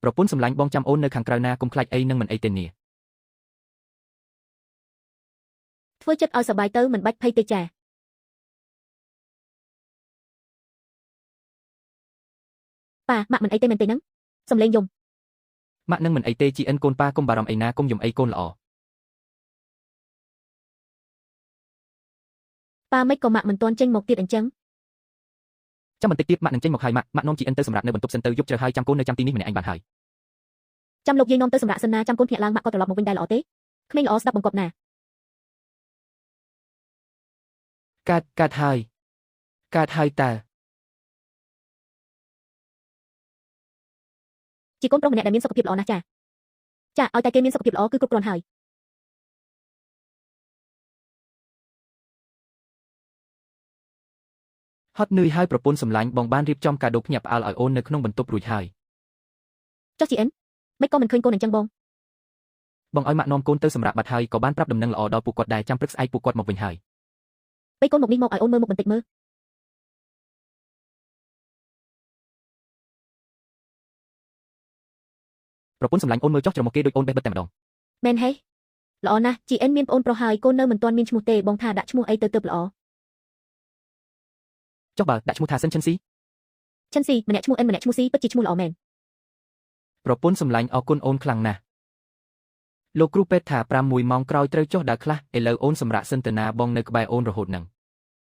ប្រពន្ធសម្លាញ់បងចាំអូននៅខាងក្រៅណាកុំខ្លាចអីនឹងមិនអីទេនាធ្វើចិត្តឲ្យសប្បាយទៅមិនបាច់ភ័យទេចាប៉ាម៉ាក់មិនអីទេមែនទេហ្នឹងសំលេងយំម៉ាក់នឹងមិនអីទេជីអិនកូនប៉ាកុំបារម្ភអីណាកុំយំអីកូនល្អប៉ាមិនក៏ម៉ាក់មិនទាន់ចេញមកទៀតអញ្ចឹងចាំបន្តិចទៀតម៉ាក់នឹងចេញមកហើយម៉ាក់នាំជីអិនទៅសម្រាប់នៅបន្ទប់សិនទៅយប់ជ្រៅហើយចាំកូននៅចាំទីនេះម្នាក់ឯងបានហើយចាំលោកយាយនាំទៅសម្រាប់សិនណាចាំកូនភ្ញាក់ឡើងម៉ាក់ក៏ត្រឡប់មកវិញដែរល្អទេក្មេងល្អស្ដាប់បង្គាប់ណាកើតហើយតើជាកូនប្រុសម្នាក់ដែលមានសុខភាពល្អណាស់ចាឲ្យតែគេមានសុខភាពល្អគឺគ្រប់គ្រាន់ហើយហត់នឿយហើយប្រពន្ធសម្លាញ់បងបានរៀបចំកាដូភ្ញាក់ផ្អើលឲ្យអូននៅក្នុងបន្ទប់រួចហើយចុះជីអិនមិនក៏មិនឃើញកូនអញ្ចឹងបងឲ្យម៉ាក់នាំកូនទៅសម្រាប់បាត់ហើយក៏បានប្រាប់ដំណឹងល្អដល់ពួកគាត់ដែរចាំព្រឹកស្អែកពួកគាត់មកវិញហើយពេលកូនមកនេះមកឲ្យអូនមើលមុខបន្តិចមើលប្រពន្ធសម្លាញ់អូនមើលចុះច្រមុះគេដូចអូនបេះបិទតែម្ដងមែនហេល្អណាស់ជីអិនមានប្អូនប្រុសហើយកូននៅមិនទាន់មានឈ្មោះទេបងថាដាក់ឈ្មោះអីទៅល្អចុះបើដាក់ឈ្មោះថាសិនឈិនស៊ីម្នាក់ឈ្មោះអិនម្នាក់ឈ្មោះស៊ីពិតជាឈ្មោះល្អមែនប្រពន្ធសម្លាញ់អរគុណអូនខ្លាំងណាស់លោកគ្រូពេទ្យថា6 ម៉ោងក្រោយត្រូវចុះដើរខ្លះឥឡូវអូនសម្រាប់សិនទៅណាបងនៅក្បែរអូនរហូតហ្នឹង